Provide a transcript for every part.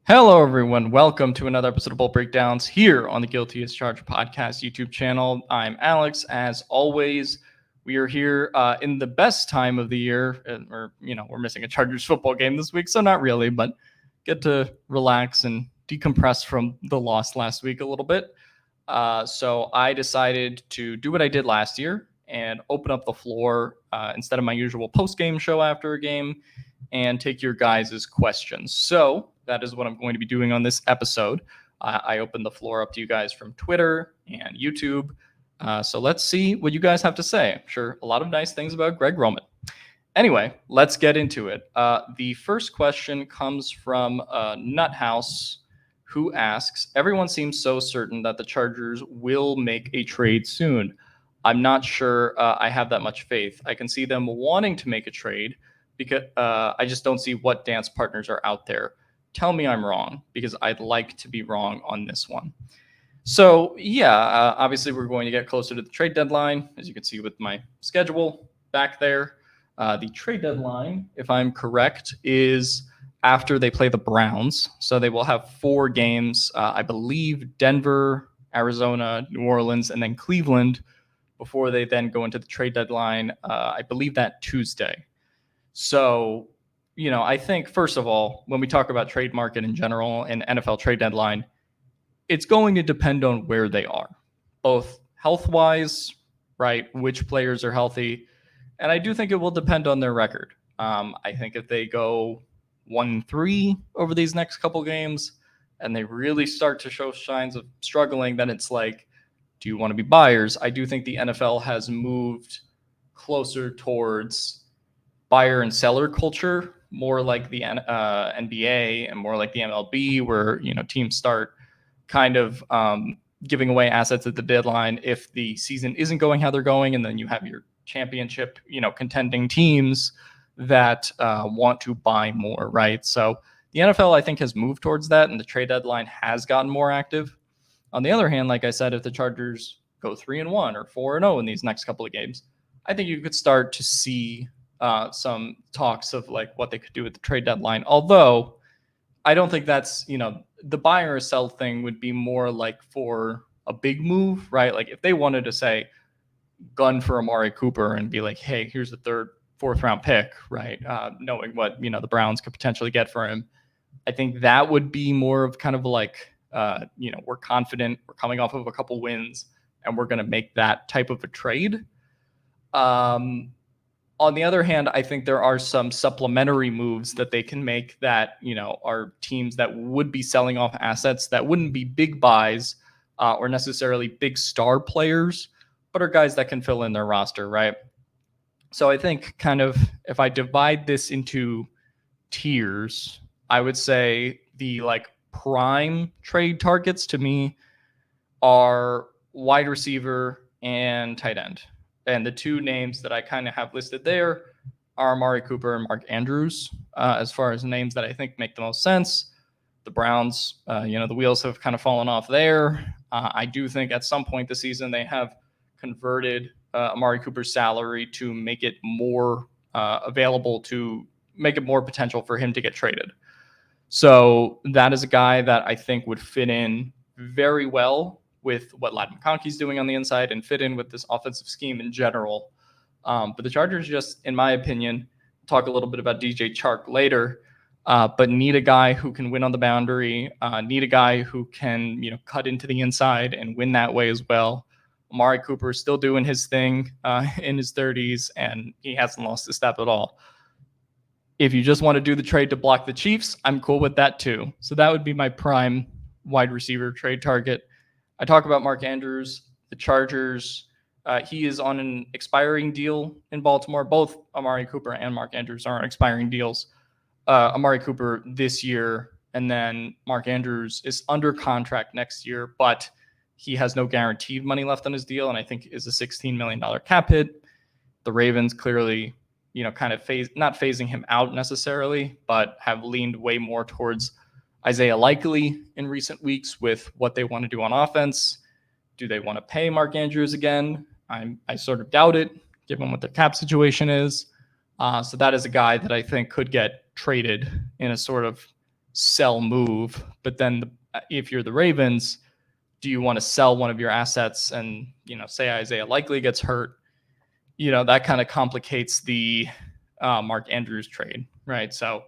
Hello, everyone. Welcome to another episode of Bolt Breakdowns here on the Guilty as Charged podcast YouTube channel. I'm Alex. As always, we are here in the best time of the year. We're missing a Chargers football game this week, so not really, but get to relax and decompress from the loss last week a little bit. So I decided to do what I did last year and open up the floor instead of my usual post-game show after a game and take your guys' questions. So that is what I'm going to be doing on this episode. I opened the floor up to you guys from Twitter and YouTube. So let's see what you guys have to say. I'm sure a lot of nice things about Greg Roman. Anyway, let's get into it. The first question comes from Nuthouse, who asks, everyone seems so certain that the Chargers will make a trade soon. I'm not sure I have that much faith. I can see them wanting to make a trade because I just don't see what dance partners are out there. Tell me I'm wrong, because I'd like to be wrong on this one. So, obviously we're going to get closer to the trade deadline, as you can see with my schedule back there. The trade deadline, if I'm correct, is after they play the Browns. So they will have 4 games, I believe Denver, Arizona, New Orleans, and then Cleveland before they then go into the trade deadline, I believe that Tuesday. So, I think, first of all, when we talk about trade market in general and NFL trade deadline, it's going to depend on where they are, both health-wise, right, which players are healthy, and I do think it will depend on their record. I think if they go 1-3 over these next couple games and they really start to show signs of struggling, then it's like, do you want to be buyers? I do think the NFL has moved closer towards buyer and seller culture, more like the NBA and more like the MLB, where teams start kind of giving away assets at the deadline if the season isn't going how they're going, and then you have your championship contending teams that want to buy more, right? So the NFL, I think, has moved towards that, and the trade deadline has gotten more active. On the other hand, like I said, if the Chargers go 3-1 or 4-0 in these next couple of games, I think you could start to see some talks of like what they could do at the trade deadline. Although I don't think that's, the buy or sell thing would be more like for a big move, right? Like if they wanted to say gun for Amari Cooper and be like, hey, here's the 3rd, 4th round pick, right? Knowing what, the Browns could potentially get for him. I think that would be more of kind of like, we're confident, we're coming off of a couple wins, and we're going to make that type of a trade. On the other hand, I think there are some supplementary moves that they can make that, are teams that would be selling off assets that wouldn't be big buys or necessarily big star players, but are guys that can fill in their roster, right? So I think kind of if I divide this into tiers, I would say the like prime trade targets to me are wide receiver and tight end. And the 2 names that I kind of have listed there are Amari Cooper and Mark Andrews, as far as names that I think make the most sense. The Browns, the wheels have kind of fallen off there. I do think at some point this season they have converted Amari Cooper's salary to make it more available, to make it more potential for him to get traded. So that is a guy that I think would fit in very well with what Ladd McConkey's doing on the inside and fit in with this offensive scheme in general. But the Chargers just, in my opinion, talk a little bit about DJ Chark later, but need a guy who can win on the boundary, need a guy who can, cut into the inside and win that way as well. Amari Cooper is still doing his thing in his 30s, and he hasn't lost a step at all. If you just want to do the trade to block the Chiefs, I'm cool with that too. So that would be my prime wide receiver trade target. I talk about Mark Andrews, the Chargers. He is on an expiring deal in Baltimore. Both Amari Cooper and Mark Andrews are on expiring deals. Amari Cooper this year, and then Mark Andrews is under contract next year, but he has no guaranteed money left on his deal, and I think is a $16 million cap hit. The Ravens clearly, kind of not phasing him out necessarily, but have leaned way more towards Isaiah Likely in recent weeks with what they want to do on offense. Do they want to pay Mark Andrews again? I sort of doubt it, given what their cap situation is. So that is a guy that I think could get traded in a sort of sell move. But then if you're the Ravens, do you want to sell one of your assets and, say Isaiah Likely gets hurt? That kind of complicates the Mark Andrews trade, right? So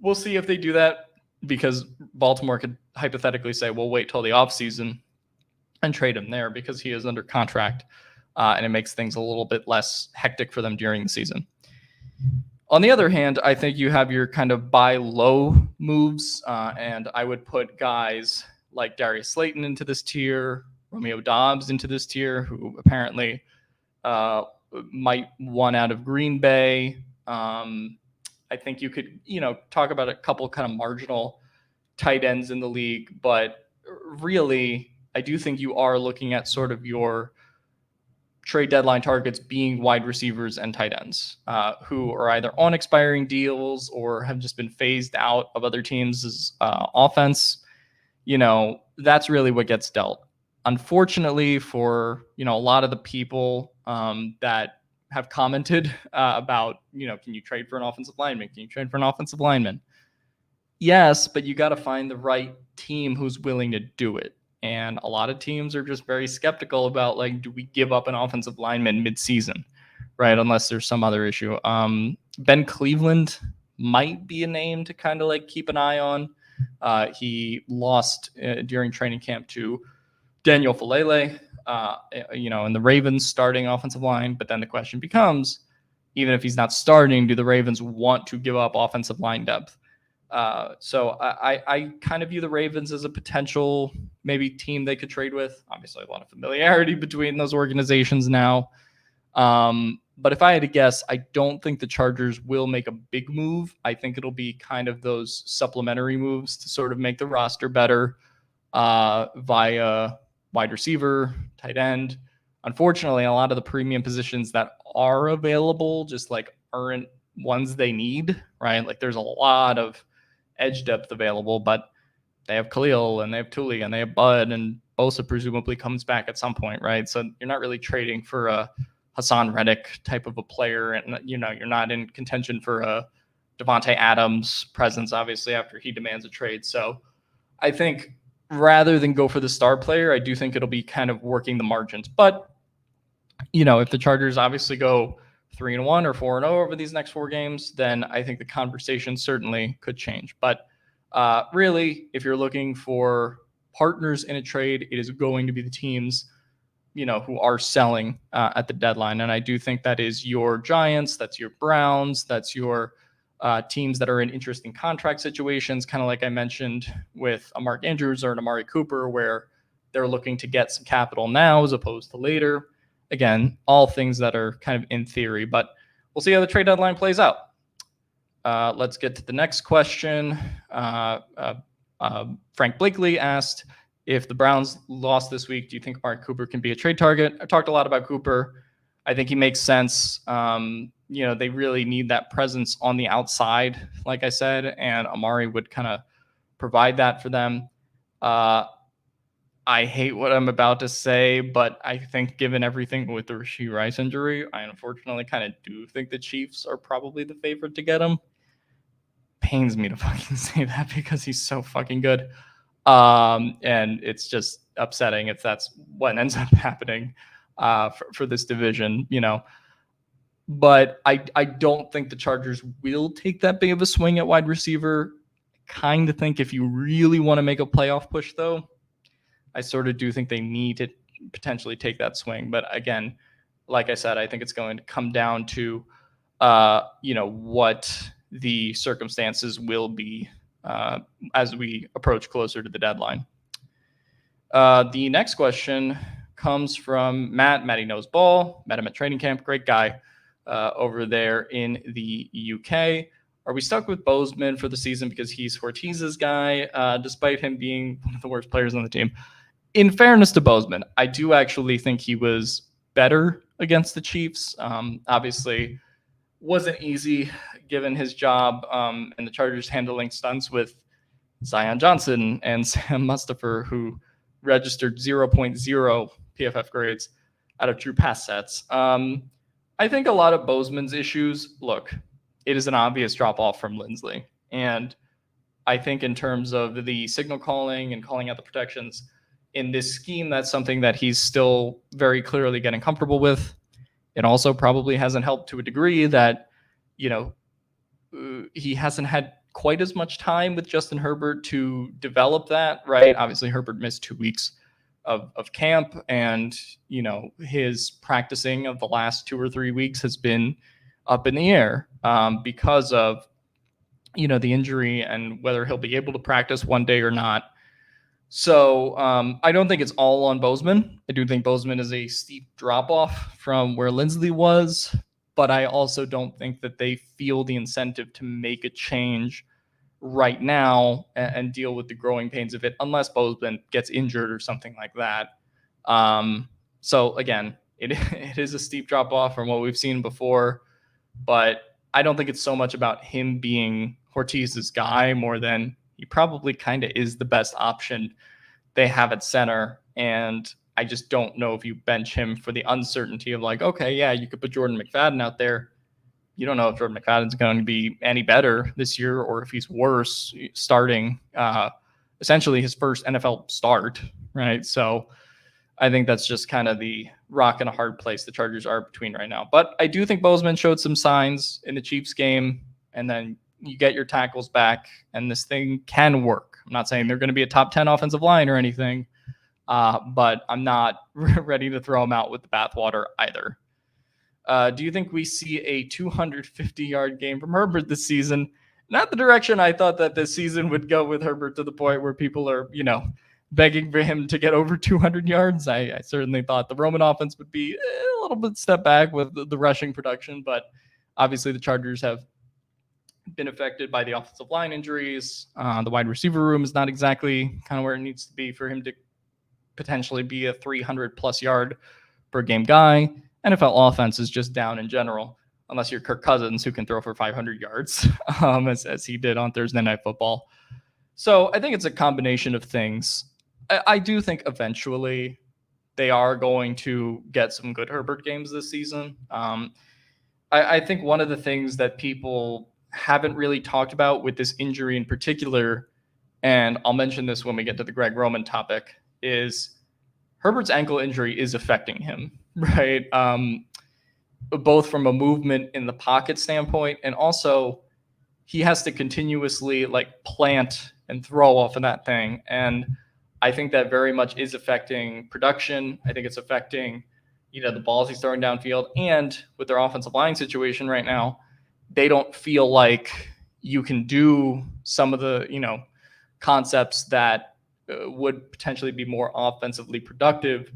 we'll see if they do that, because Baltimore could hypothetically say, we'll wait till the offseason and trade him there because he is under contract, and it makes things a little bit less hectic for them during the season. On the other hand, I think you have your kind of buy low moves, and I would put guys like Darius Slayton into this tier, Romeo Doubs into this tier, who apparently might want out of Green Bay. I think you could, talk about a couple kind of marginal tight ends in the league, but really, I do think you are looking at sort of your trade deadline targets being wide receivers and tight ends, who are either on expiring deals or have just been phased out of other teams' offense. That's really what gets dealt. Unfortunately for, a lot of the people that have commented about, can you trade for an offensive lineman? Can you trade for an offensive lineman? Yes, but you got to find the right team who's willing to do it. And a lot of teams are just very skeptical about, like, do we give up an offensive lineman midseason, right? Unless there's some other issue. Ben Cleveland might be a name to kind of like keep an eye on. He lost during training camp to Daniel Falele, in the Ravens starting offensive line. But then the question becomes, even if he's not starting, do the Ravens want to give up offensive line depth? So I kind of view the Ravens as a potential maybe team they could trade with. Obviously, a lot of familiarity between those organizations now. But if I had to guess, I don't think the Chargers will make a big move. I think it'll be kind of those supplementary moves to sort of make the roster better via wide receiver, tight end. Unfortunately, a lot of the premium positions that are available just like aren't ones they need, right? Like there's a lot of edge depth available, but they have Khalil and they have Tuli and they have Bud, and Bosa presumably comes back at some point, right? So you're not really trading for a Hassan Reddick type of a player, and you're not in contention for a Devontae Adams presence, obviously, after he demands a trade. So I think rather than go for the star player, I do think it'll be kind of working the margins. But if the Chargers obviously go 3-1 or 4-0 over these next 4 games, then I think the conversation certainly could change. But really, if you're looking for partners in a trade, it is going to be the teams, who are selling at the deadline. And I do think that is your Giants, that's your Browns, that's your teams that are in interesting contract situations, kind of like I mentioned with a Mark Andrews or an Amari Cooper, where they're looking to get some capital now as opposed to later. Again, all things that are kind of in theory, but we'll see how the trade deadline plays out. Let's get to the next question. Frank Blakely asked, if the Browns lost this week, do you think Amari Cooper can be a trade target? I talked a lot about Cooper. I think he makes sense. They really need that presence on the outside, like I said, and Amari would kind of provide that for them. I hate what I'm about to say, but I think given everything with the Rashee Rice injury, I unfortunately kind of do think the Chiefs are probably the favorite to get him. Pains me to fucking say that because he's so fucking good. And it's just upsetting if that's what ends up happening for this division, But I don't think the Chargers will take that big of a swing at wide receiver. Kind of think if you really want to make a playoff push, though, I sort of do think they need to potentially take that swing. But again, like I said, I think it's going to come down to, what the circumstances will be as we approach closer to the deadline. The next question comes from Matt. Matty knows ball. Met him at training camp. Great guy over there in the UK. Are we stuck with Bozeman for the season because he's Ortiz's guy, despite him being one of the worst players on the team? In fairness to Bozeman, I do actually think he was better against the Chiefs. Obviously, wasn't easy given his job and the Chargers handling stunts with Zion Johnson and Sam Mustipher, who registered 0.0 PFF grades out of true pass sets. I think a lot of Bozeman's issues, look, it is an obvious drop off from Lindsley. And I think in terms of the signal calling and calling out the protections in this scheme, that's something that he's still very clearly getting comfortable with. It also probably hasn't helped to a degree that, you know, he hasn't had quite as much time with Justin Herbert to develop that, right? Obviously, Herbert missed 2 weeks of camp, and, you know, his practicing of the last 2 or 3 weeks has been up in the air because of, you know, the injury and whether he'll be able to practice one day or not. So I don't think it's all on Bozeman. I do think Bozeman is a steep drop off from where Lindsley was, but I also don't think that they feel the incentive to make a change right now and deal with the growing pains of it, unless Bozeman gets injured or something like that. So again, it is a steep drop off from what we've seen before, but I don't think it's so much about him being Ortiz's guy more than he probably kind of is the best option they have at center. And I just don't know if you bench him for the uncertainty of like, okay, yeah, you could put Jordan McFadden out there. You don't know if Jordan McFadden's going to be any better this year or if he's worse starting essentially his first NFL start, right? So I think that's just kind of the rock and a hard place the Chargers are between right now. But I do think Bozeman showed some signs in the Chiefs game, and then you get your tackles back, and this thing can work. I'm not saying they're going to be a top 10 offensive line or anything, but I'm not ready to throw them out with the bathwater either. Do you think we see a 250-yard game from Herbert this season? Not the direction I thought that this season would go with Herbert, to the point where people are, you know, begging for him to get over 200 yards. I certainly thought the Roman offense would be a little bit step back with the rushing production, but obviously the Chargers have been affected by the offensive line injuries. The wide receiver room is not exactly kind of where it needs to be for him to potentially be a 300-plus yard per game guy. NFL offense is just down in general, unless you're Kirk Cousins, who can throw for 500 yards, as he did on Thursday Night Football. So I think it's a combination of things. I do think eventually they are going to get some good Herbert games this season. I think one of the things that people haven't really talked about with this injury in particular, and I'll mention this when we get to the Greg Roman topic, is Herbert's ankle injury is affecting him, right? Both from a movement in the pocket standpoint, and also he has to continuously like plant and throw off of that thing. And I think that very much is affecting production. I think it's affecting, you know, the balls he's throwing downfield. And with their offensive line situation right now, they don't feel like you can do some of the, you know, concepts that would potentially be more offensively productive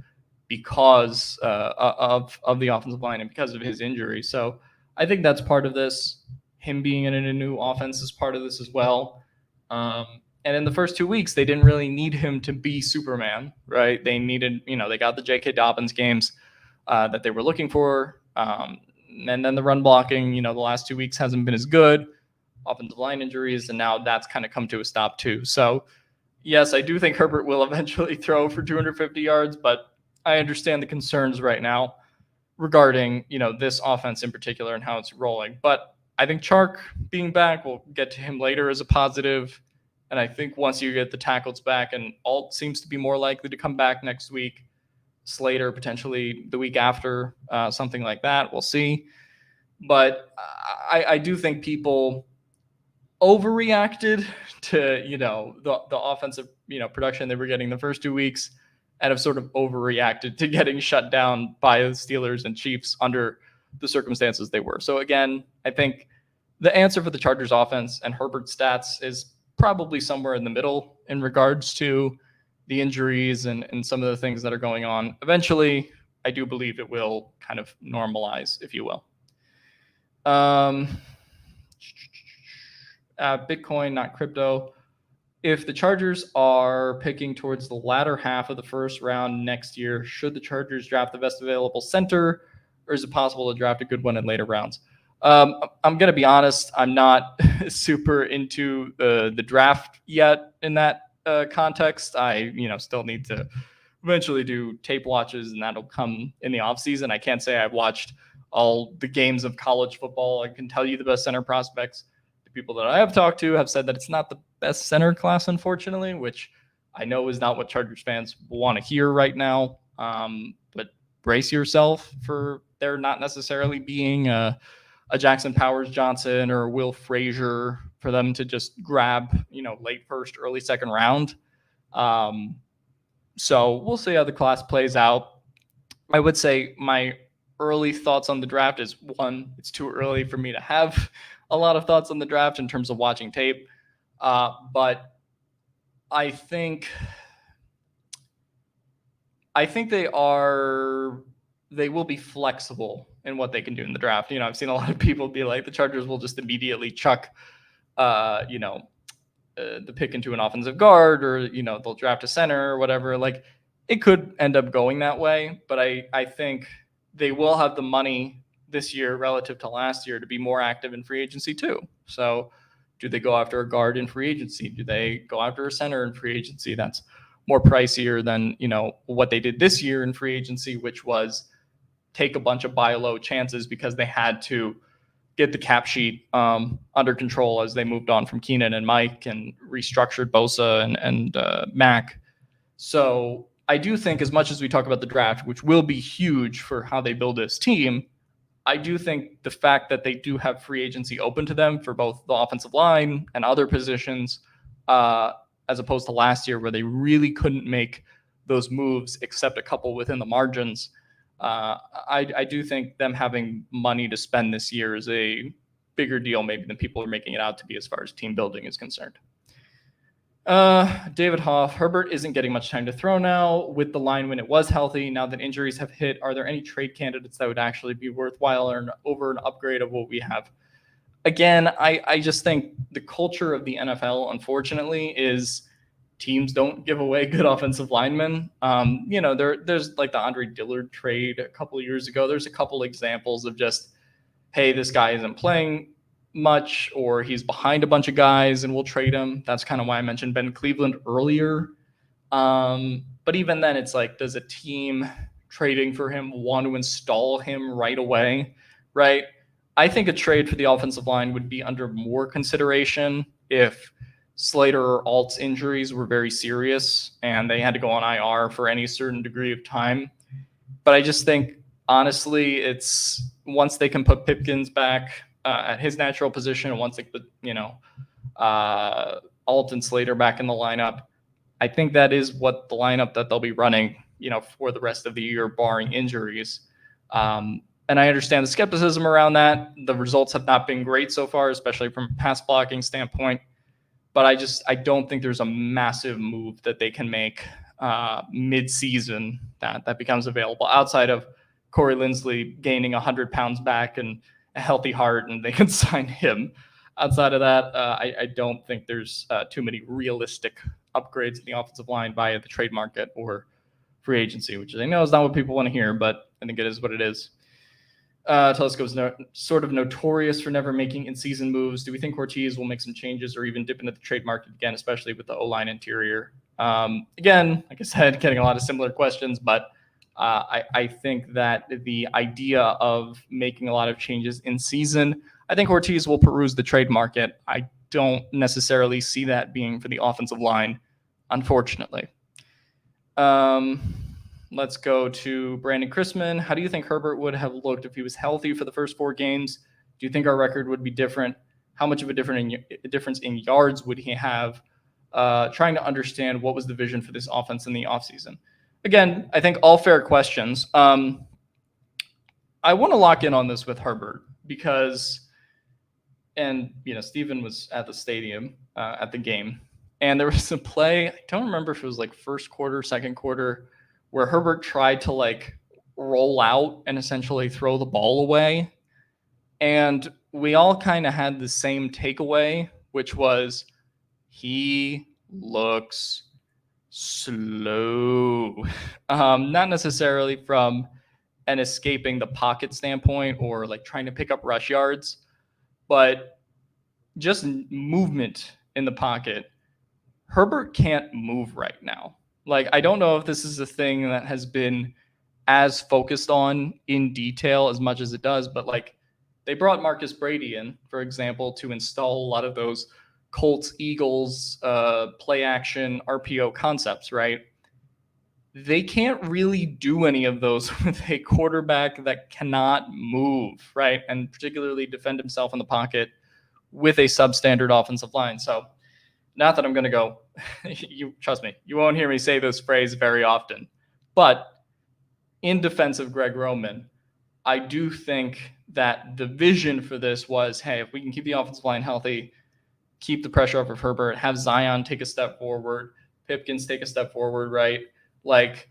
because of the offensive line and because of his injury. So I think that's part of this. Him being in a new offense is part of this as well. And in the first 2 weeks, they didn't really need him to be Superman, right? They needed, you know, they got the J.K. Dobbins games that they were looking for. And then the run blocking, you know, the last 2 weeks hasn't been as good. Offensive line injuries, and now that's kind of come to a stop too. So, yes, I do think Herbert will eventually throw for 250 yards, but I understand the concerns right now regarding, you know, this offense in particular and how it's rolling. But I think Chark being back, we'll get to him later, as a positive. And I think once you get the tackles back, and Alt seems to be more likely to come back next week, Slater potentially the week after, something like that. We'll see. But I do think people overreacted to, you know, the offensive, you know, production they were getting the first 2 weeks, and have sort of overreacted to getting shut down by the Steelers and Chiefs under the circumstances they were. So again, I think the answer for the Chargers offense and Herbert's stats is probably somewhere in the middle in regards to the injuries and some of the things that are going on. Eventually, I do believe it will kind of normalize, if you will. Bitcoin, not crypto. If the Chargers are picking towards the latter half of the first round next year, should the Chargers draft the best available center, or is it possible to draft a good one in later rounds? I'm going to be honest. I'm not super into the draft yet in that context. I, you know, still need to eventually do tape watches, and that'll come in the off season. I can't say I've watched all the games of college football. I can tell you the best center prospects the people that I have talked to have said that it's not the best center class, unfortunately, which I know is not what Chargers fans want to hear right now. But brace yourself for there not necessarily being a Jackson Powers Johnson or Will Frazier for them to just grab, late first, early second round. So we'll see how the class plays out. I would say my early thoughts on the draft is, one, it's too early for me to have a lot of thoughts on the draft in terms of watching tape. But I think they will be flexible in what they can do in the draft. I've seen a lot of people be like, the Chargers will just immediately chuck, the pick into an offensive guard, or, they'll draft a center or whatever. Like, it could end up going that way, but I think they will have the money this year relative to last year to be more active in free agency too. So do they go after a guard in free agency? Do they go after a center in free agency? That's more pricier than, what they did this year in free agency, which was take a bunch of buy low chances because they had to get the cap sheet under control as they moved on from Keenan and Mike and restructured Bosa and Mac. So I do think, as much as we talk about the draft, which will be huge for how they build this team, I do think the fact that they do have free agency open to them for both the offensive line and other positions, as opposed to last year where they really couldn't make those moves except a couple within the margins. I do think them having money to spend this year is a bigger deal maybe than people are making it out to be as far as team building is concerned. David Hoff, Herbert isn't getting much time to throw now with the line when it was healthy. Now that injuries have hit, are there any trade candidates that would actually be worthwhile or over an upgrade of what we have? Again, I just think the culture of the NFL, unfortunately, is teams don't give away good offensive linemen. There's like the Andre Dillard trade a couple of years ago. There's a couple examples of just, hey, this guy isn't playing much, or he's behind a bunch of guys and we'll trade him. That's kind of why I mentioned Ben Cleveland earlier. But even then, it's like, does a team trading for him want to install him right away? Right? I think a trade for the offensive line would be under more consideration if Slater or Alt's injuries were very serious and they had to go on IR for any certain degree of time. But I just think, honestly, it's once they can put Pipkins back at his natural position, and once they put, Alt and Slater back in the lineup, I think that is what the lineup that they'll be running, for the rest of the year, barring injuries. And I understand the skepticism around that. The results have not been great so far, especially from a pass blocking standpoint. But I don't think there's a massive move that they can make mid-season that becomes available outside of Corey Linsley gaining 100 pounds back and a healthy heart, and they can sign him. Outside of that, I don't think there's too many realistic upgrades in the offensive line via the trade market or free agency, which I know is not what people want to hear, but I think it is what it is. Telescope's sort of notorious for never making in-season moves. Do we think Ortiz will make some changes or even dip into the trade market again, especially with the O-line interior? Again, like I said, getting a lot of similar questions, but I think that the idea of making a lot of changes in season, I think Ortiz will peruse the trade market. I don't necessarily see that being for the offensive line, unfortunately. Let's go to Brandon Chrisman. How do you think Herbert would have looked if he was healthy for the first 4 games? Do you think our record would be different? How much of a difference in yards would he have? Trying to understand what was the vision for this offense in the offseason. Again, I think all fair questions. I want to lock in on this with Herbert because, Steven was at the stadium at the game, and there was a play, I don't remember if it was like first quarter, second quarter, where Herbert tried to roll out and essentially throw the ball away. And we all kind of had the same takeaway, which was he looks slow. Not necessarily from an escaping the pocket standpoint or trying to pick up rush yards, but just movement in the pocket. Herbert can't move right now. I don't know if this is a thing that has been as focused on in detail as much as it does, but They brought Marcus Brady in, for example, to install a lot of those Colts, Eagles, play action, RPO concepts, right? They can't really do any of those with a quarterback that cannot move, right? And particularly defend himself in the pocket with a substandard offensive line. So, not that I'm going to go, you trust me, you won't hear me say this phrase very often. But in defense of Greg Roman, I do think that the vision for this was, hey, if we can keep the offensive line healthy, keep the pressure off of Herbert, have Zion take a step forward, Pipkins take a step forward, right? Like,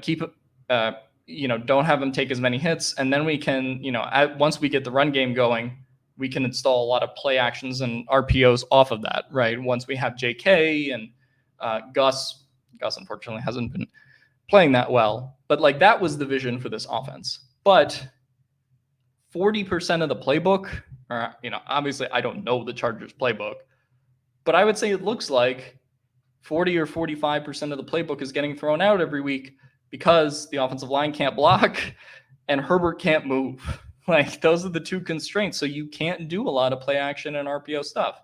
keep, don't have him take as many hits. And then we can, once we get the run game going, we can install a lot of play actions and RPOs off of that, right? Once we have JK and Gus unfortunately hasn't been playing that well, but like that was the vision for this offense. But 40% of the playbook, or, obviously I don't know the Chargers playbook, but I would say it looks like 40 or 45% of the playbook is getting thrown out every week because the offensive line can't block and Herbert can't move. Like, those are the two constraints. So you can't do a lot of play action and RPO stuff.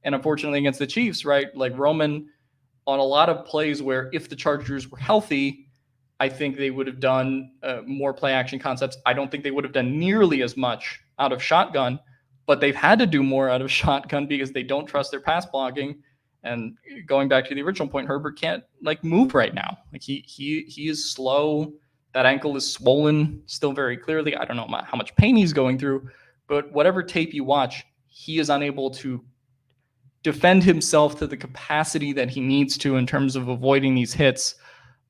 And unfortunately against the Chiefs, right, like Roman on a lot of plays where if the Chargers were healthy, I think they would have done more play action concepts. I don't think they would have done nearly as much out of shotgun, but they've had to do more out of shotgun because they don't trust their pass blocking. And going back to the original point, Herbert can't move right now. Like he is slow. That ankle is swollen still very clearly. I don't know how much pain he's going through, but whatever tape you watch, he is unable to defend himself to the capacity that he needs to in terms of avoiding these hits,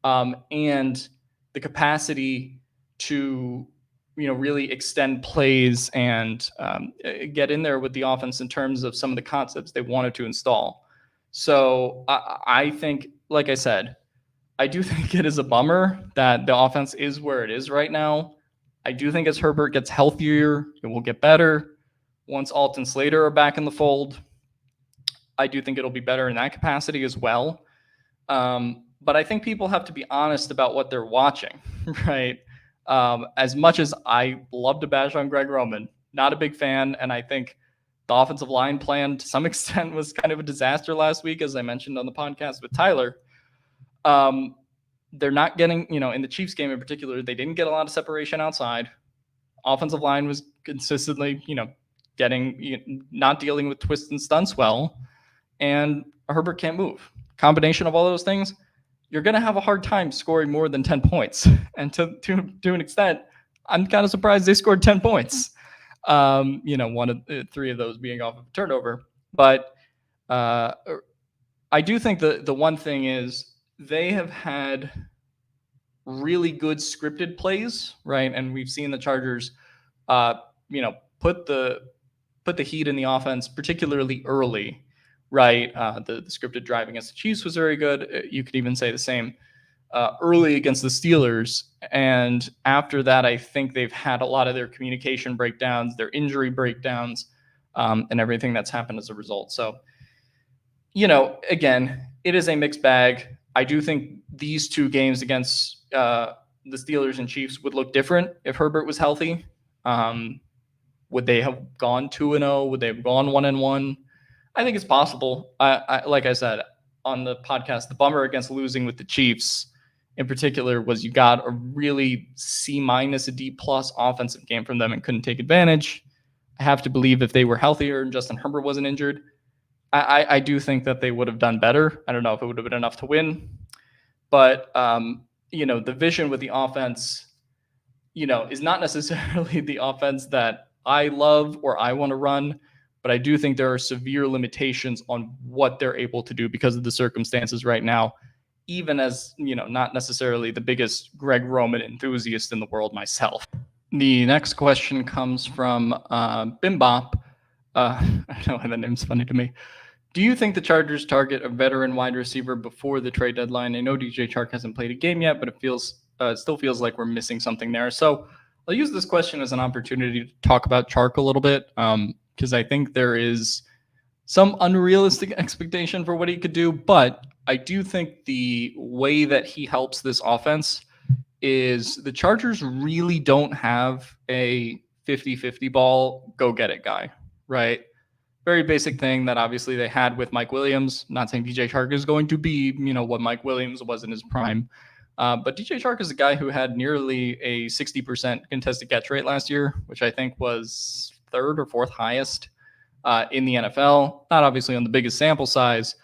and the capacity to really extend plays and get in there with the offense in terms of some of the concepts they wanted to install. So I think, like I said, I do think it is a bummer that the offense is where it is right now. I do think as Herbert gets healthier, it will get better. Once Alt and Slater are back in the fold, I do think it'll be better in that capacity as well. But I think people have to be honest about what they're watching, right? As much as I love to bash on Greg Roman, not a big fan, and I think the offensive line plan to some extent was kind of a disaster last week, as I mentioned on the podcast with Tyler. They're not getting, in the Chiefs game in particular, they didn't get a lot of separation outside. Offensive line was consistently, not dealing with twists and stunts well, and Herbert can't move. Combination of all those things, you're going to have a hard time scoring more than 10 points. And to an extent, I'm kind of surprised they scored 10 points. One of three of those being off of a turnover. But I do think the one thing is they have had really good scripted plays, right? And we've seen the Chargers, put the heat in the offense, particularly early, right? The scripted drive against the Chiefs was very good. You could even say the same early against the Steelers. And after that, I think they've had a lot of their communication breakdowns, their injury breakdowns, and everything that's happened as a result. So, again, it is a mixed bag. I do think these two games against the Steelers and Chiefs would look different if Herbert was healthy. Would they have gone 2-0? Would they have gone 1-1? I think it's possible. I like I said on the podcast, the bummer against losing with the Chiefs in particular was you got a really C-, a D+ offensive game from them and couldn't take advantage. I have to believe if they were healthier and Justin Herbert wasn't injured, I do think that they would have done better. I don't know if it would have been enough to win, but the vision with the offense, is not necessarily the offense that I love or I want to run, but I do think there are severe limitations on what they're able to do because of the circumstances right now, even as, not necessarily the biggest Greg Roman enthusiast in the world myself. The next question comes from Bimbop. I don't know, the name's funny to me. Do you think the Chargers target a veteran wide receiver before the trade deadline? I know DJ Chark hasn't played a game yet, but it still feels like we're missing something there. So I'll use this question as an opportunity to talk about Chark a little bit, because I think there is some unrealistic expectation for what he could do. But I do think the way that he helps this offense is the Chargers really don't have a 50-50 ball, go get it guy, right? Very basic thing that obviously they had with Mike Williams. Not saying DJ Chark is going to be, what Mike Williams was in his prime. But DJ Chark is a guy who had nearly a 60% contested catch rate last year, which I think was third or fourth highest in the NFL. Not obviously on the biggest sample size,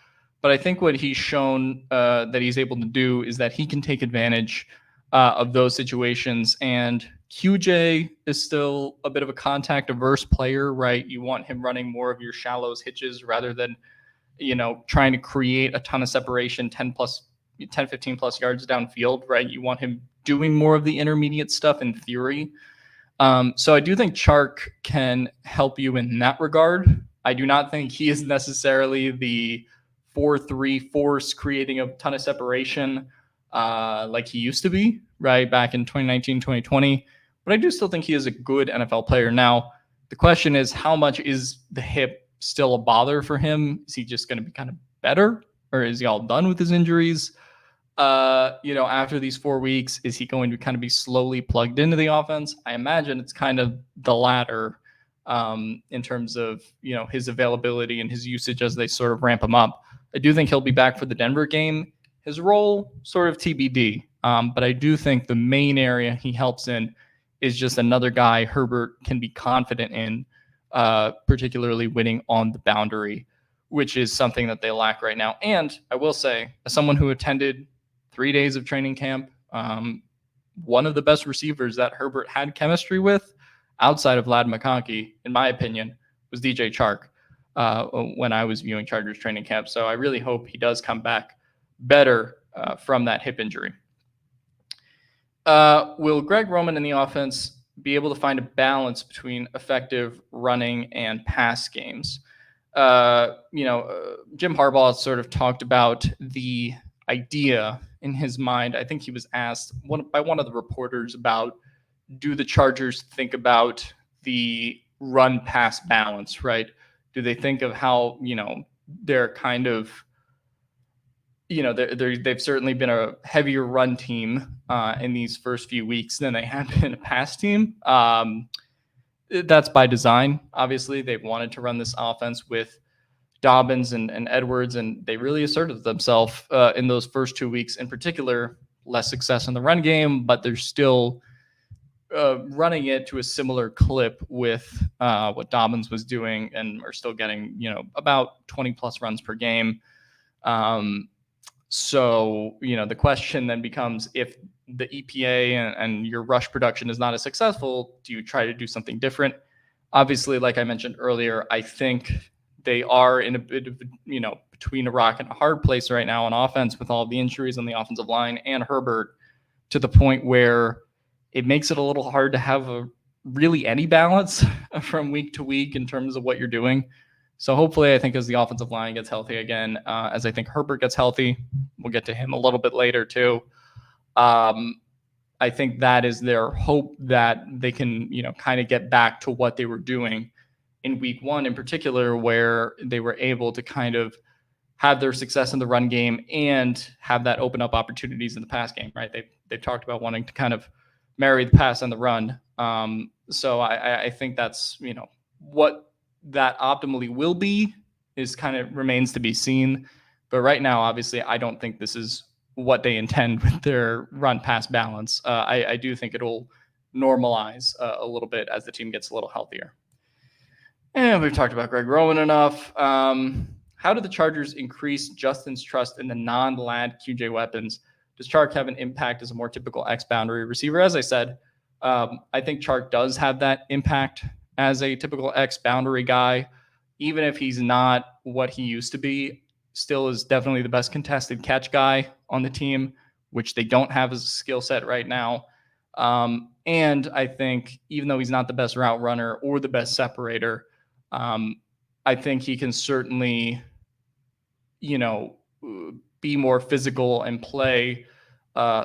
but I think what he's shown that he's able to do is that he can take advantage of those situations. And QJ is still a bit of a contact averse player, right? You want him running more of your shallows hitches rather than, trying to create a ton of separation, 10, 15 plus yards downfield, right? You want him doing more of the intermediate stuff in theory. So I do think Chark can help you in that regard. I do not think he is necessarily the 4-3 force creating a ton of separation like he used to be, right, back in 2019, 2020. But I do still think he is a good NFL player. Now, the question is, how much is the hip still a bother for him? Is he just going to be kind of better, or is he all done with his injuries? After these 4 weeks, is he going to kind of be slowly plugged into the offense? I imagine it's kind of the latter in terms of, his availability and his usage as they sort of ramp him up. I do think he'll be back for the Denver game. His role, sort of TBD. But I do think the main area he helps in is just another guy Herbert can be confident in, particularly winning on the boundary, which is something that they lack right now. And I will say, as someone who attended 3 days of training camp, one of the best receivers that Herbert had chemistry with outside of Vlad McConkey, in my opinion, was DJ Chark when I was viewing Chargers training camp. So I really hope he does come back better from that hip injury. Will Greg Roman in the offense be able to find a balance between effective running and pass games? Jim Harbaugh sort of talked about the idea in his mind. I think he was asked by one of the reporters about, do the Chargers think about the run pass balance, right? Do they think of how, they're kind of, they've certainly been a heavier run team in these first few weeks than they have been a pass team. That's by design. Obviously, they've wanted to run this offense with Dobbins and Edwards, and they really asserted themselves in those first 2 weeks. In particular, less success in the run game, but they're still running it to a similar clip with what Dobbins was doing, and are still getting, about 20 plus runs per game. So, the question then becomes, if the EPA and your rush production is not as successful, do you try to do something different? Obviously, like I mentioned earlier, I think they are in a bit of, between a rock and a hard place right now on offense with all of the injuries on the offensive line and Herbert, to the point where it makes it a little hard to have really any balance from week to week in terms of what you're doing. So hopefully, I think as the offensive line gets healthy again, as I think Herbert gets healthy, we'll get to him a little bit later too. I think that is their hope, that they can, kind of get back to what they were doing in week one in particular, where they were able to kind of have their success in the run game and have that open up opportunities in the pass game, right? They've talked about wanting to kind of marry the pass and the run. So I think that's, what that optimally will be is kind of remains to be seen. But right now, obviously, I don't think this is what they intend with their run pass balance. I do think it'll normalize a little bit as the team gets a little healthier. And we've talked about Greg Roman enough. How do the Chargers increase Justin's trust in the non-Lad QJ weapons? Does Chark have an impact as a more typical X-boundary receiver? As I said, I think Chark does have that impact as a typical X-boundary guy. Even if he's not what he used to be, still is definitely the best contested catch guy on the team, which they don't have as a skill set right now. And I think even though he's not the best route runner or the best separator, I think he can certainly, be more physical and play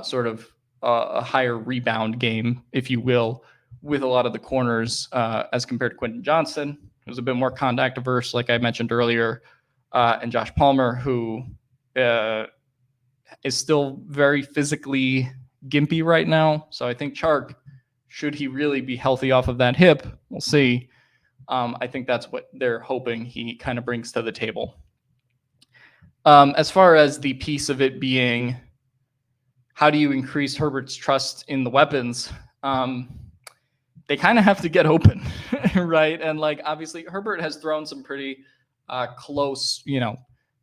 sort of a higher rebound game, if you will, with a lot of the corners as compared to Quentin Johnston, who's a bit more contact averse, like I mentioned earlier, and Josh Palmer, who is still very physically gimpy right now. So I think Chark should he really be healthy off of that hip? We'll see. I think that's what they're hoping he kind of brings to the table. As far as the piece of it being, how do you increase Herbert's trust in the weapons? They kind of have to get open, right? And like obviously, Herbert has thrown some pretty close,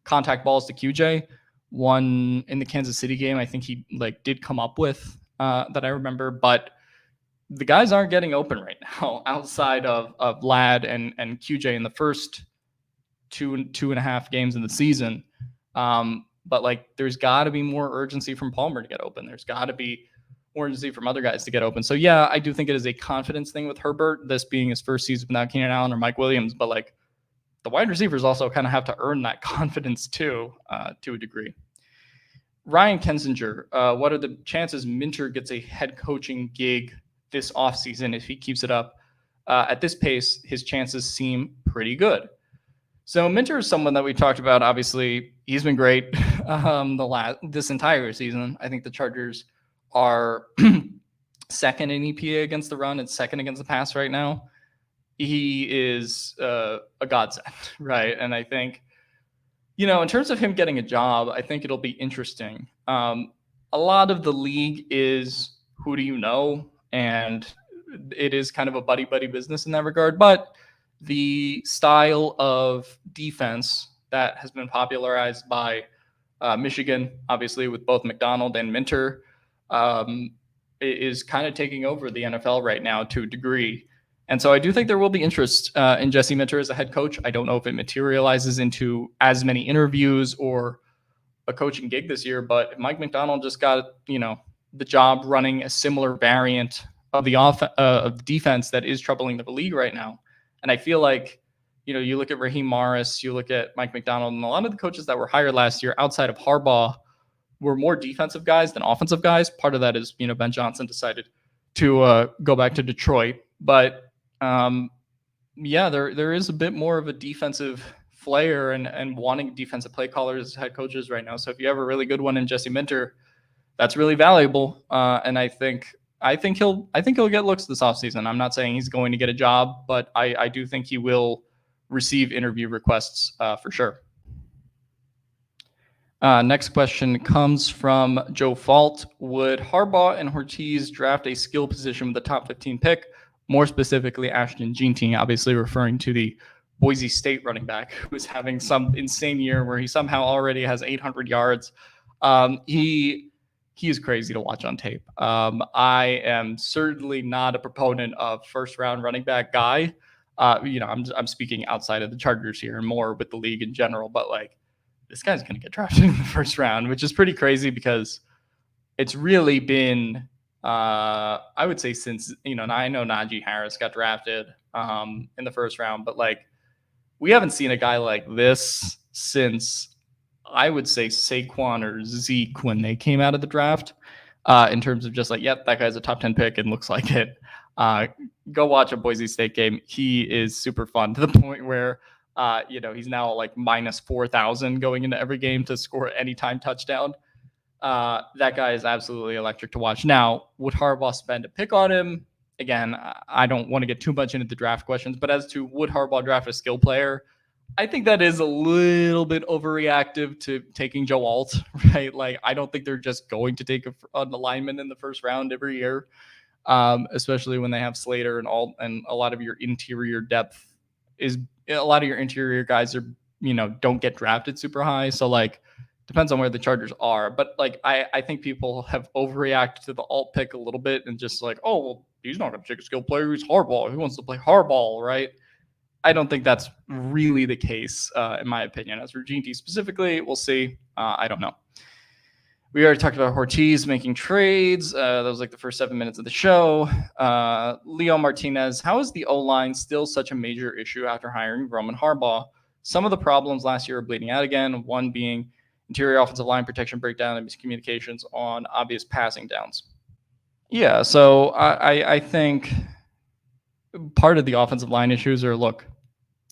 contact balls to QJ. One in the Kansas City game, I think he did come up with that I remember, but the guys aren't getting open right now outside of Ladd and QJ in the first two and a half games in the season. But there's got to be more urgency from Palmer to get open. There's got to be more urgency from other guys to get open. So yeah, I do think it is a confidence thing with Herbert, this being his first season without Keenan Allen or Mike Williams. But the wide receivers also kind of have to earn that confidence too, to a degree. Ryan Kensinger, what are the chances Minter gets a head coaching gig this offseason if he keeps it up? At this pace, his chances seem pretty good. So Minter is someone that we talked about. Obviously, he's been great this entire season. I think the Chargers are second in EPA against the run and second against the pass right now. He is a godsend, right? And I think, in terms of him getting a job, I think it'll be interesting. A lot of the league is who do you know? And it is kind of a buddy-buddy business in that regard. But the style of defense that has been popularized by Michigan, obviously with both McDonald and Minter, is kind of taking over the NFL right now to a degree. And so I do think there will be interest in Jesse Minter as a head coach. I don't know if it materializes into as many interviews or a coaching gig this year, but Mike McDonald just got, the job running a similar variant of the defense that is troubling the league right now. And I feel like, you look at Raheem Morris, you look at Mike McDonald, and a lot of the coaches that were hired last year outside of Harbaugh were more defensive guys than offensive guys. Part of that is, Ben Johnson decided to go back to Detroit. But there is a bit more of a defensive flair and wanting defensive play callers as head coaches right now. So if you have a really good one in Jesse Minter, that's really valuable. And I think he'll get looks this offseason. I'm not saying he's going to get a job, but I do think he will receive interview requests for sure. Next question comes from Joe Fault. Would Harbaugh and Ortiz draft a skill position with the top 15 pick? More specifically, Ashton Jeanty, obviously referring to the Boise State running back who is having some insane year where he somehow already has 800 yards. He is crazy to watch on tape. I am certainly not a proponent of first-round running back guy. I'm speaking outside of the Chargers here and more with the league in general, but this guy's going to get drafted in the first round, which is pretty crazy because it's really been, I would say since, I know Najee Harris got drafted in the first round, but we haven't seen a guy like this since I would say Saquon or Zeke when they came out of the draft in terms of just that guy's a top 10 pick and looks like it. Go watch a Boise State game. He is super fun to the point where, he's now minus 4,000 going into every game to score anytime touchdown. That guy is absolutely electric to watch. Now, would Harbaugh spend a pick on him? Again, I don't want to get too much into the draft questions, but as to would Harbaugh draft a skill player, I think that is a little bit overreactive to taking Joe Alt, right? I don't think they're just going to take an alignment in the first round every year, especially when they have Slater and Alt, and a lot of your interior depth is a lot of your interior guys are, don't get drafted super high. So depends on where the Chargers are. But I think people have overreacted to the Alt pick a little bit and just oh, well, he's not going to take a skill player. He's hardball. He wants to play hardball, right? I don't think that's really the case, in my opinion. As for Jeanty specifically, we'll see. I don't know. We already talked about Ortiz making trades. That was the first 7 minutes of the show. Leo Martinez, how is the O-line still such a major issue after hiring Roman Harbaugh? Some of the problems last year are bleeding out again, one being interior offensive line protection breakdown and miscommunications on obvious passing downs. Yeah, so I think part of the offensive line issues are,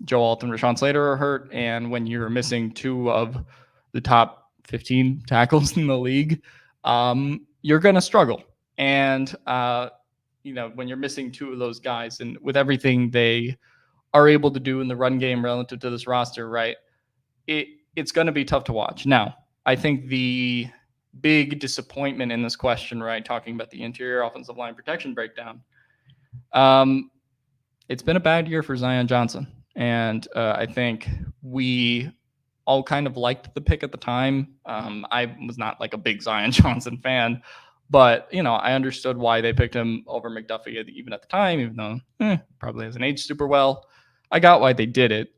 Joe Alt and Rashawn Slater are hurt, and when you're missing two of the top 15 tackles in the league, you're going to struggle. And, when you're missing two of those guys, and with everything they are able to do in the run game relative to this roster, right? It's going to be tough to watch. Now, I think the big disappointment in this question, right, talking about the interior offensive line protection breakdown, it's been a bad year for Zion Johnson. And I think we all kind of liked the pick at the time. I was not like a big Zion Johnson fan, but I understood why they picked him over McDuffie even at the time, even though probably hasn't aged super well. I got why they did it.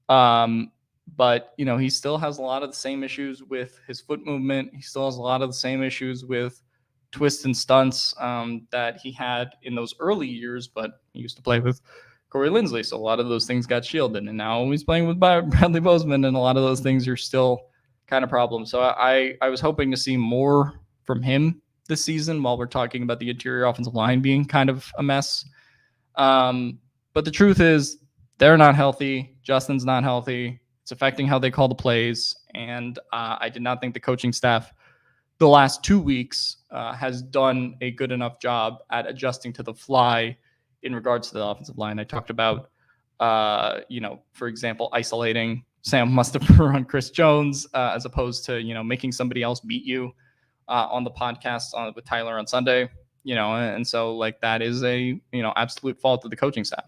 But he still has a lot of the same issues with his foot movement. He still has a lot of the same issues with twists and stunts that he had in those early years, but he used to play with Corey Linsley, so a lot of those things got shielded, and now he's playing with Bradley Bozeman, and a lot of those things are still kind of problems. So I was hoping to see more from him this season while we're talking about the interior offensive line being kind of a mess. But the truth is they're not healthy. Justin's not healthy. It's affecting how they call the plays, and I did not think the coaching staff the last 2 weeks has done a good enough job at adjusting to the fly in regards to the offensive line. I talked about, for example, isolating Sam Mustipher on Chris Jones as opposed to, making somebody else beat you on the podcast with Tyler on Sunday, and so like that is a, absolute fault of the coaching staff.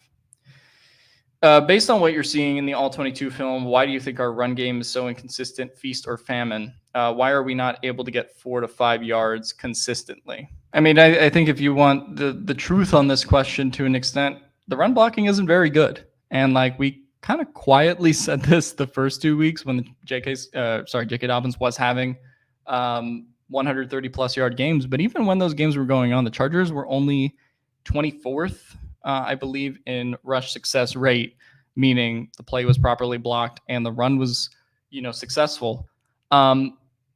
Based on what you're seeing in the All-22 film, why do you think our run game is so inconsistent, feast or famine? Why are we not able to get 4 to 5 yards consistently? I mean, I think if you want the truth on this question to an extent, the run blocking isn't very good. And like we kind of quietly said this the first 2 weeks when J.K. Dobbins was having 130 plus yard games. But even when those games were going on, the Chargers were only 24th, I believe, in rush success rate, meaning the play was properly blocked and the run was, successful.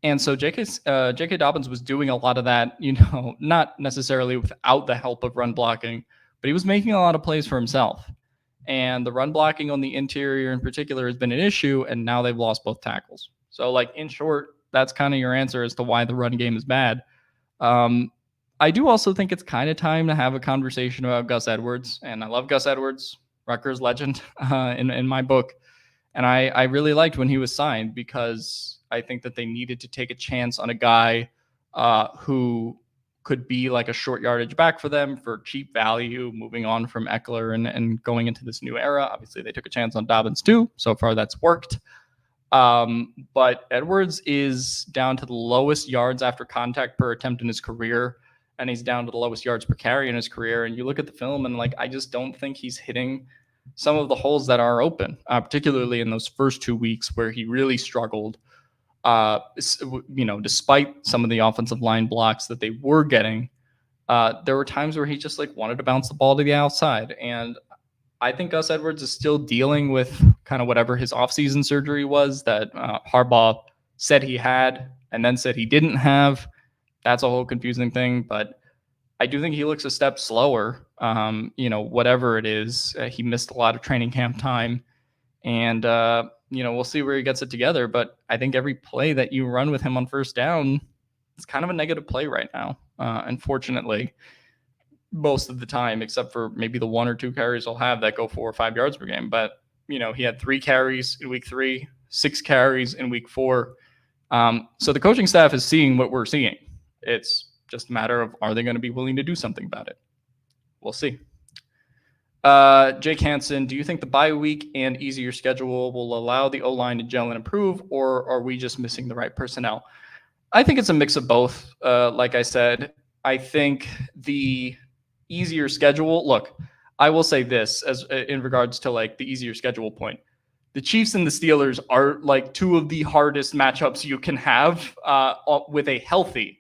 And so J.K. Dobbins was doing a lot of that, not necessarily without the help of run blocking, but he was making a lot of plays for himself. And the run blocking on the interior in particular has been an issue, and now they've lost both tackles. So, like, in short, that's kind of your answer as to why the run game is bad. I do also think it's kind of time to have a conversation about Gus Edwards, and I love Gus Edwards, Rutgers legend in my book. And I really liked when he was signed because I think that they needed to take a chance on a guy who could be like a short yardage back for them for cheap value, moving on from Eckler and going into this new era. Obviously, they took a chance on Dobbins too. So far, that's worked. But Edwards is down to the lowest yards after contact per attempt in his career, and he's down to the lowest yards per carry in his career. And you look at the film, and like I just don't think he's hitting some of the holes that are open, particularly in those first 2 weeks where he really struggled. Despite some of the offensive line blocks that they were getting, there were times where he just like wanted to bounce the ball to the outside. And I think Gus Edwards is still dealing with kind of whatever his offseason surgery was that Harbaugh said he had and then said he didn't have. That's a whole confusing thing, but I do think he looks a step slower. Whatever it is, he missed a lot of training camp time, and we'll see where he gets it together. But I think every play that you run with him on first down, it's kind of a negative play right now. Unfortunately, most of the time, except for maybe the 1 or 2 carries he'll have that go 4 or 5 yards per game. But he had 3 carries in week 3, 6 carries in week 4. So the coaching staff is seeing what we're seeing. It's just a matter of, are they going to be willing to do something about it? We'll see. Jake Hansen, do you think the bye week and easier schedule will allow the O-line to gel and improve, or are we just missing the right personnel? I think it's a mix of both. Like I said, I think the easier schedule, look, I will say this as in regards to like the easier schedule point. The Chiefs and the Steelers are like 2 of the hardest matchups you can have with a healthy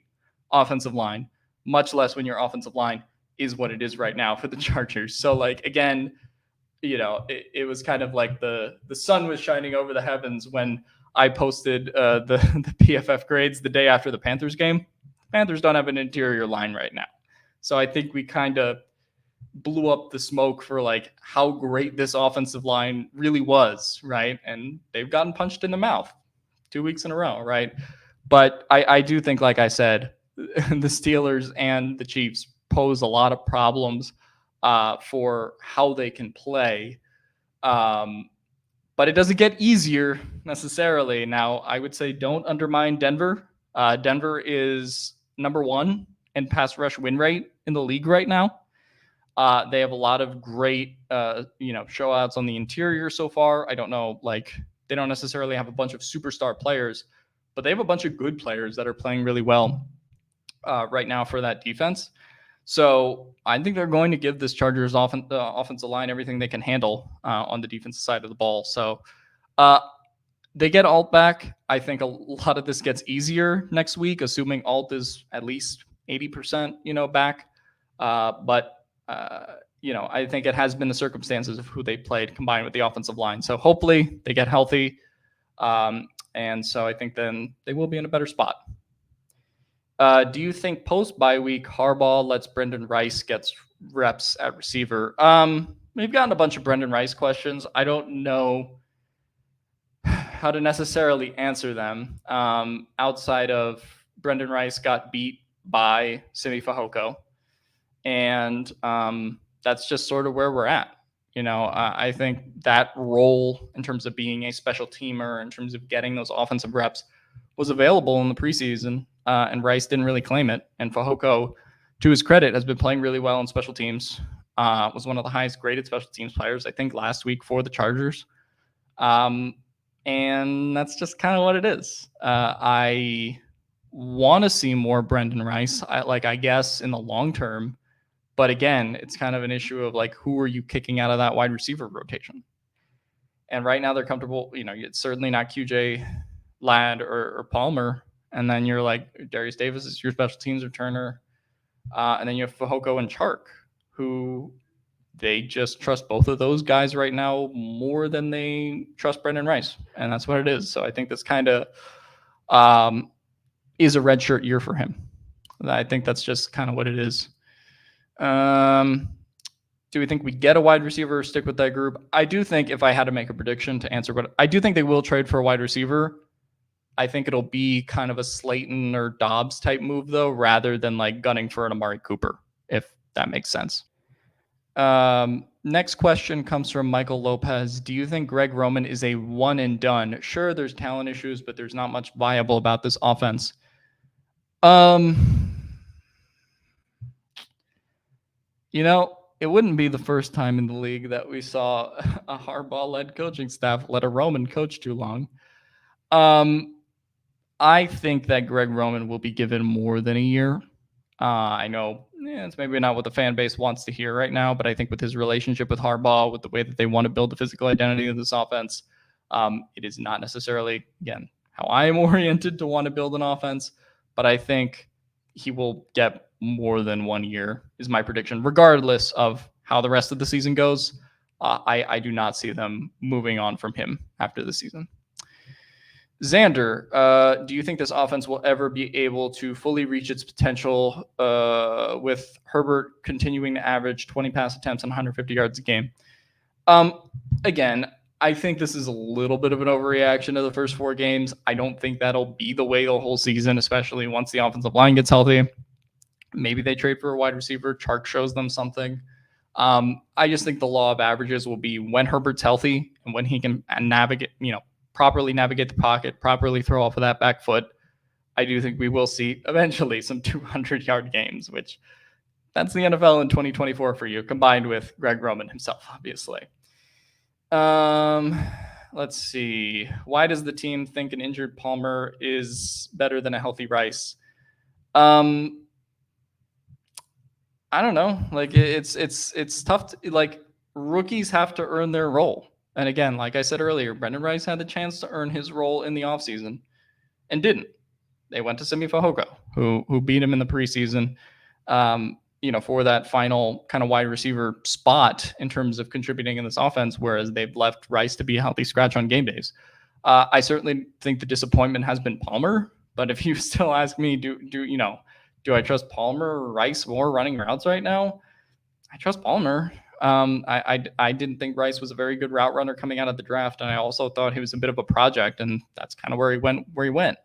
offensive line, much less when your offensive line is what it is right now for the Chargers. So like, again, it was kind of like the sun was shining over the heavens when I posted the PFF grades the day after the Panthers game. Panthers don't have an interior line right now. So I think we kind of blew up the smoke for like how great this offensive line really was, right? And they've gotten punched in the mouth 2 weeks in a row, right? But I do think, like I said, the Steelers and the Chiefs pose a lot of problems for how they can play. But it doesn't get easier necessarily. Now, I would say don't undermine Denver. Denver is number 1 in pass rush win rate in the league right now. They have a lot of great, showouts on the interior so far. I don't know, they don't necessarily have a bunch of superstar players, but they have a bunch of good players that are playing really well right now for that defense. So I think they're going to give this Chargers offensive line everything they can handle on the defensive side of the ball. So they get Alt back. I think a lot of this gets easier next week, assuming Alt is at least 80%, back. But I think it has been the circumstances of who they played combined with the offensive line. So hopefully they get healthy. And so I think then they will be in a better spot. Do you think post bye week Harbaugh lets Brendan Rice gets reps at receiver? We've gotten a bunch of Brendan Rice questions. I don't know how to necessarily answer them outside of Brendan Rice got beat by Simi Fehoko. And that's just sort of where we're at. I think that role in terms of being a special teamer, in terms of getting those offensive reps, was available in the preseason, and Rice didn't really claim it. And Fehoko, to his credit, has been playing really well in special teams. Was one of the highest graded special teams players, I think, last week for the Chargers. And that's just kind of what it is. I want to see more Brendan Rice, I guess, in the long term. But again, it's kind of an issue of who are you kicking out of that wide receiver rotation? And right now they're comfortable. It's certainly not QJ Ladd or Palmer. And then you're Darius Davis is your special teams returner. And then you have Fehoko and Chark, who they just trust both of those guys right now more than they trust Brendan Rice. And that's what it is. So I think this kind of is a redshirt year for him. I think that's just kind of what it is. Do we think we get a wide receiver or stick with that group? I do think, if I had to make a prediction to answer, but I do think they will trade for a wide receiver. I think it'll be kind of a Slayton or Dobbs type move, though, rather than gunning for an Amari Cooper, if that makes sense. Next question comes from Michael Lopez. Do you think Greg Roman is a one and done? Sure, there's talent issues, but there's not much viable about this offense. It wouldn't be the first time in the league that we saw a Harbaugh-led coaching staff let a Roman coach too long. I think that Greg Roman will be given more than a year. I know it's maybe not what the fan base wants to hear right now, but I think with his relationship with Harbaugh, with the way that they want to build the physical identity of this offense, it is not necessarily, again, how I am oriented to want to build an offense, but I think he will get more than 1 year is my prediction, regardless of how the rest of the season goes. I do not see them moving on from him after the season. Xander, do you think this offense will ever be able to fully reach its potential with Herbert continuing to average 20 pass attempts and 150 yards a game? Again, I think this is a little bit of an overreaction to the first 4 games. I don't think that'll be the way the whole season, especially once the offensive line gets healthy. Maybe they trade for a wide receiver. Chark shows them something. I just think the law of averages will be when Herbert's healthy and when he can properly navigate the pocket, properly throw off of that back foot. I do think we will see eventually some 200-yard games, which that's the NFL in 2024 for you, combined with Greg Roman himself, obviously. Let's see. Why does the team think an injured Palmer is better than a healthy Rice? I don't know. It's tough. Rookies have to earn their role. And again, like I said earlier, Brendan Rice had the chance to earn his role in the offseason and didn't. They went to Simi Fehoko, who beat him in the preseason, for that final kind of wide receiver spot in terms of contributing in this offense, whereas they've left Rice to be a healthy scratch on game days. I certainly think the disappointment has been Palmer, but if you still ask me, do I trust Palmer or Rice more running routes right now? I trust Palmer. I didn't think Rice was a very good route runner coming out of the draft, and I also thought he was a bit of a project, and that's kind of where he went.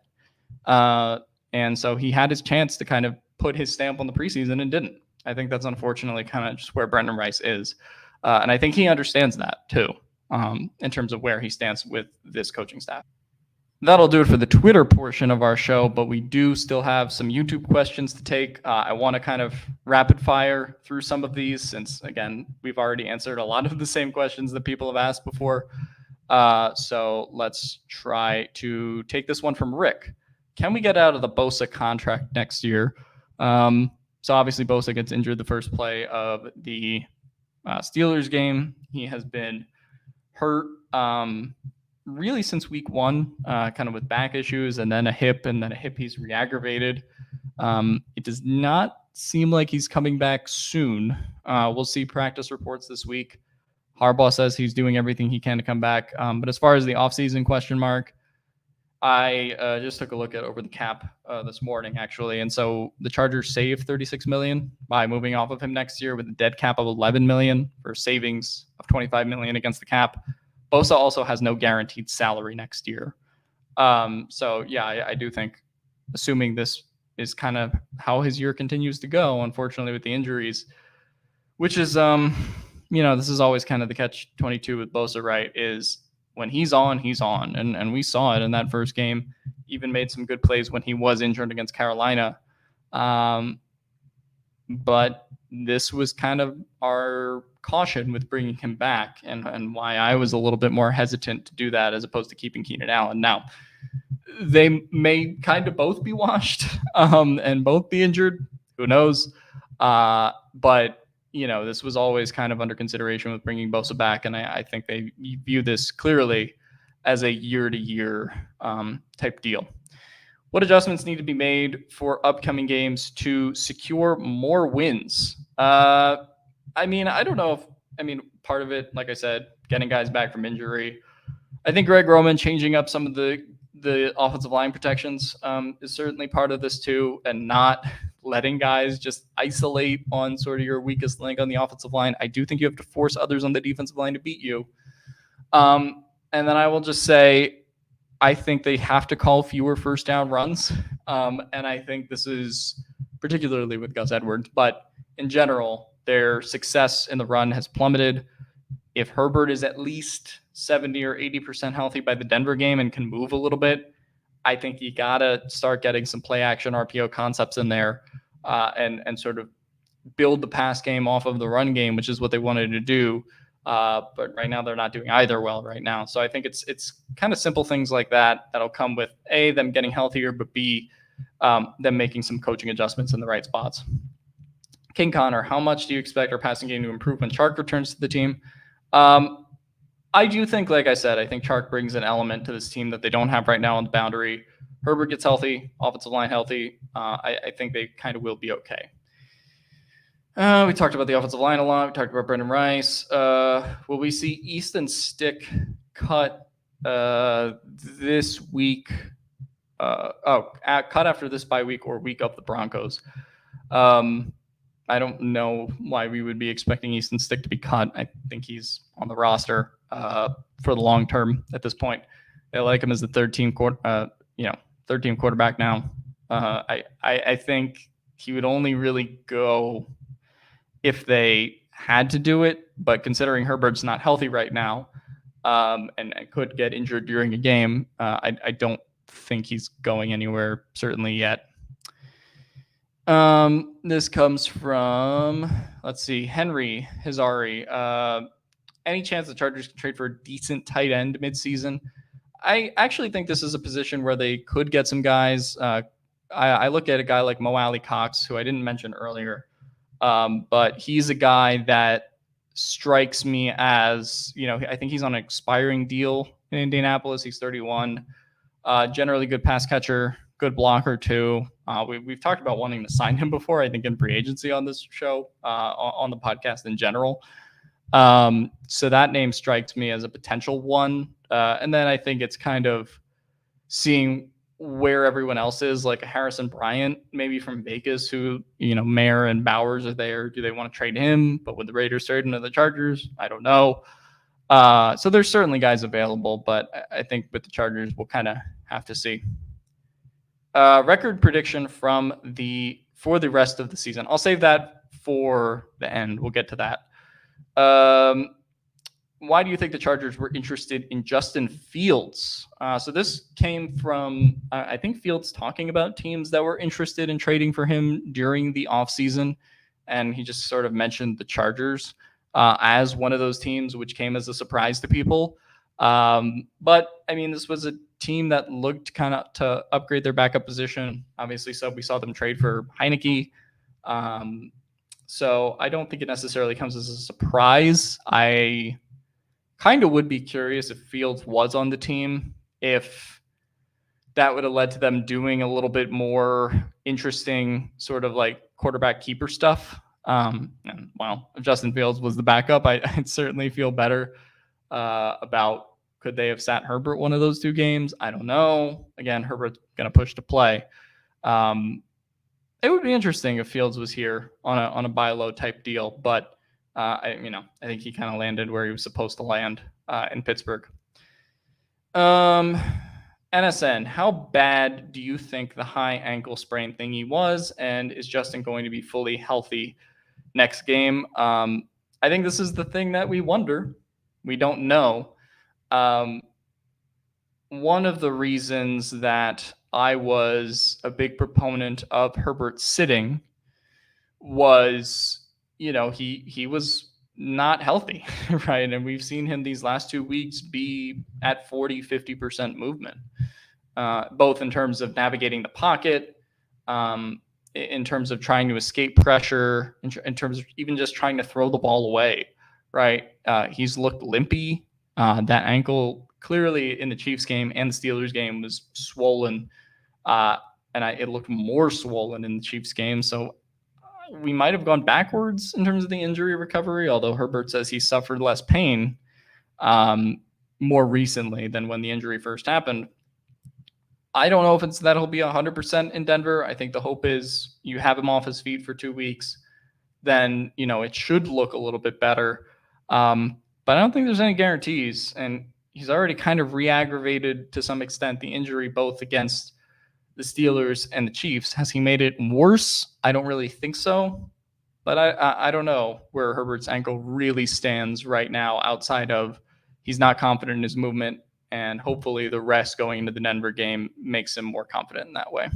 And so he had his chance to kind of put his stamp on the preseason and didn't. I think that's unfortunately kind of just where Brendan Rice is. And I think he understands that too, in terms of where he stands with this coaching staff. That'll do it for the Twitter portion of our show, but we do still have some YouTube questions to take. I want to kind of rapid fire through some of these since, again, we've already answered a lot of the same questions that people have asked before. So let's try to take this one from Rick. Can we get out of the Bosa contract next year? So obviously Bosa gets injured the first play of the Steelers game. He has been hurt really since week one, kind of with back issues and then a hip he's re-aggravated. It does not seem like he's coming back soon. We'll see practice reports this week. Harbaugh says he's doing everything he can to come back. But as far as the offseason question mark, I just took a look at over the cap this morning, actually. And so the Chargers save $36 million by moving off of him next year with a dead cap of $11 million for savings of $25 million against the cap. Bosa also has no guaranteed salary next year. So, yeah, I do think, assuming this is kind of how his year continues to go, unfortunately, with the injuries, which is, this is always kind of the catch-22 with Bosa, right, is when he's on, he's on. And we saw it in that first game. Even made some good plays when he was injured against Carolina. But this was kind of our caution with bringing him back and why I was a little bit more hesitant to do that as opposed to keeping Keenan Allen. Now, they may kind of both be washed and both be injured. Who knows? But, this was always kind of under consideration with bringing Bosa back. And I think they view this clearly as a year-to-year type deal. What adjustments need to be made for upcoming games to secure more wins? I don't know part of it, like I said, getting guys back from injury. I think Greg Roman changing up some of the offensive line protections is certainly part of this too, and not letting guys just isolate on sort of your weakest link on the offensive line. I do think you have to force others on the defensive line to beat you. And then I will just say, I think they have to call fewer first down runs. And I think this is particularly with Gus Edwards, but in general, their success in the run has plummeted. If Herbert is at least 70 or 80% healthy by the Denver game and can move a little bit, I think you got to start getting some play action RPO concepts in there and sort of build the pass game off of the run game, which is what they wanted to do. But right now they're not doing either well right now. So I think it's kind of simple things like that that'll come with A, them getting healthier, but B, them making some coaching adjustments in the right spots. King Connor, how much do you expect our passing game to improve when Chark returns to the team? I do think, like I said, I think Chark brings an element to this team that they don't have right now on the boundary. Herbert gets healthy, offensive line healthy. I think they kind of will be okay. We talked about the offensive line a lot. We talked about Brendan Rice. Will we see Easton Stick cut this week? Cut after this bye week or week of the Broncos? I don't know why we would be expecting Easton Stick to be cut. I think he's on the roster for the long term at this point. They like him as the third team quarterback now. I think he would only really go if they had to do it, but considering Herbert's not healthy right now and could get injured during a game, I don't think he's going anywhere, certainly yet. This comes from, Henry Hazari. Any chance the Chargers can trade for a decent tight end midseason? I actually think this is a position where they could get some guys. I look at a guy like Mo Alley Cox, who I didn't mention earlier, but he's a guy that strikes me as, I think he's on an expiring deal in Indianapolis. He's 31, generally good pass catcher, good blocker too. We've talked about wanting to sign him before, I think in free agency on this show, on the podcast in general. So that name strikes me as a potential one. And then I think it's kind of seeing where everyone else is, like a Harrison Bryant, maybe from Vegas, who, Mayer and Bowers are there. Do they want to trade him? But would the Raiders trade him to the Chargers? I don't know. So there's certainly guys available, but I think with the Chargers, we'll kind of have to see. Record prediction for the rest of the season. I'll save that for the end. We'll get to that. Why do you think the Chargers were interested in Justin Fields? So this came from, I think, Fields talking about teams that were interested in trading for him during the offseason. And he just sort of mentioned the Chargers as one of those teams, which came as a surprise to people. But, I mean, this was a team that looked kind of to upgrade their backup position. Obviously, so we saw them trade for Heineke. So I don't think it necessarily comes as a surprise. I kind of would be curious if Fields was on the team, if that would have led to them doing a little bit more interesting sort of like quarterback keeper stuff. And well, if Justin Fields was the backup, I'd certainly feel better about could they have sat Herbert one of those 2 games? I don't know. Again, Herbert's going to push to play. It would be interesting if Fields was here on a buy low type deal, but I think he kind of landed where he was supposed to land in Pittsburgh. NSN, how bad do you think the high ankle sprain thingy was? And is Justin going to be fully healthy next game? I think this is the thing that we wonder. We don't know. One of the reasons that I was a big proponent of Herbert sitting was, he was not healthy, right? And we've seen him these last 2 weeks be at 40, 50% movement, both in terms of navigating the pocket, in terms of trying to escape pressure, in terms of even just trying to throw the ball away, right? He's looked limpy. That ankle clearly in the Chiefs game and the Steelers game was swollen. It looked more swollen in the Chiefs game. So we might have gone backwards in terms of the injury recovery, although Herbert says he suffered less pain more recently than when the injury first happened. I don't know if it's that he'll be 100% in Denver. I think the hope is you have him off his feet for 2 weeks, then, it should look a little bit better. But I don't think there's any guarantees. And he's already kind of re-aggravated to some extent the injury, both against the Steelers and the Chiefs. Has he made it worse? I don't really think so. But I don't know where Herbert's ankle really stands right now outside of he's not confident in his movement. And hopefully the rest going into the Denver game makes him more confident in that way.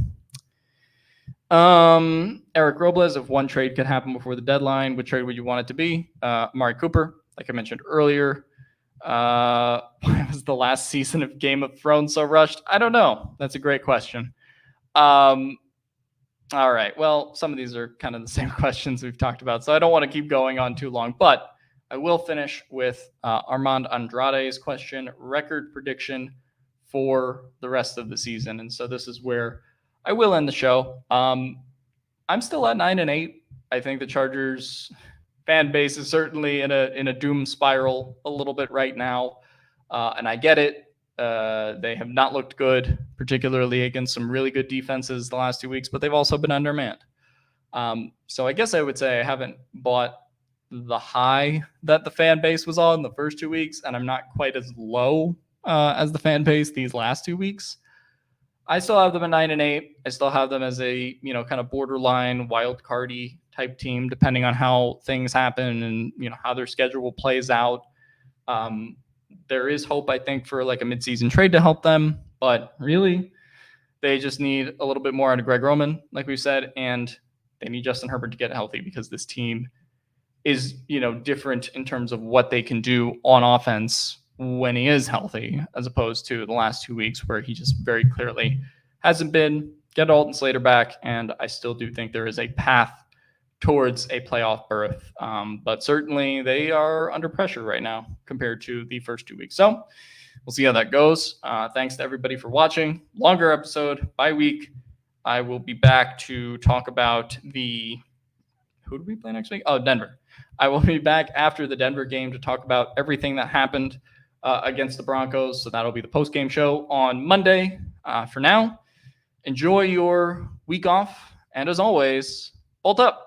Eric Robles, if one trade could happen before the deadline, which trade would you want it to be? Amari Cooper, like I mentioned earlier. Why was the last season of Game of Thrones so rushed? I don't know. That's a great question. All right. Well, some of these are kind of the same questions we've talked about, so I don't want to keep going on too long, but I will finish with Armand Andrade's question, record prediction for the rest of the season. And so this is where I will end the show. I'm still at 9-8. I think the Chargers fan base is certainly in a doom spiral a little bit right now. And I get it. They have not looked good, particularly against some really good defenses the last 2 weeks, but they've also been undermanned. So I guess I would say I haven't bought the high that the fan base was on the first 2 weeks, and I'm not quite as low as the fan base these last 2 weeks. I still have them at 9-8. I still have them as a, kind of borderline wild cardy type team, depending on how things happen and, how their schedule plays out. There is hope, I think, for like a midseason trade to help them, but really they just need a little bit more out of Greg Roman, like we said, and they need Justin Herbert to get healthy because this team is, different in terms of what they can do on offense when he is healthy, as opposed to the last 2 weeks where he just very clearly hasn't been. Get Alton Slater back, and I still do think there is a path towards a playoff berth. But certainly they are under pressure right now compared to the first 2 weeks. So we'll see how that goes. Thanks to everybody for watching. Longer episode by week. I will be back to talk about who do we play next week? Oh, Denver. I will be back after the Denver game to talk about everything that happened against the Broncos. So that'll be the post-game show on Monday. For now, enjoy your week off. And as always, bolt up.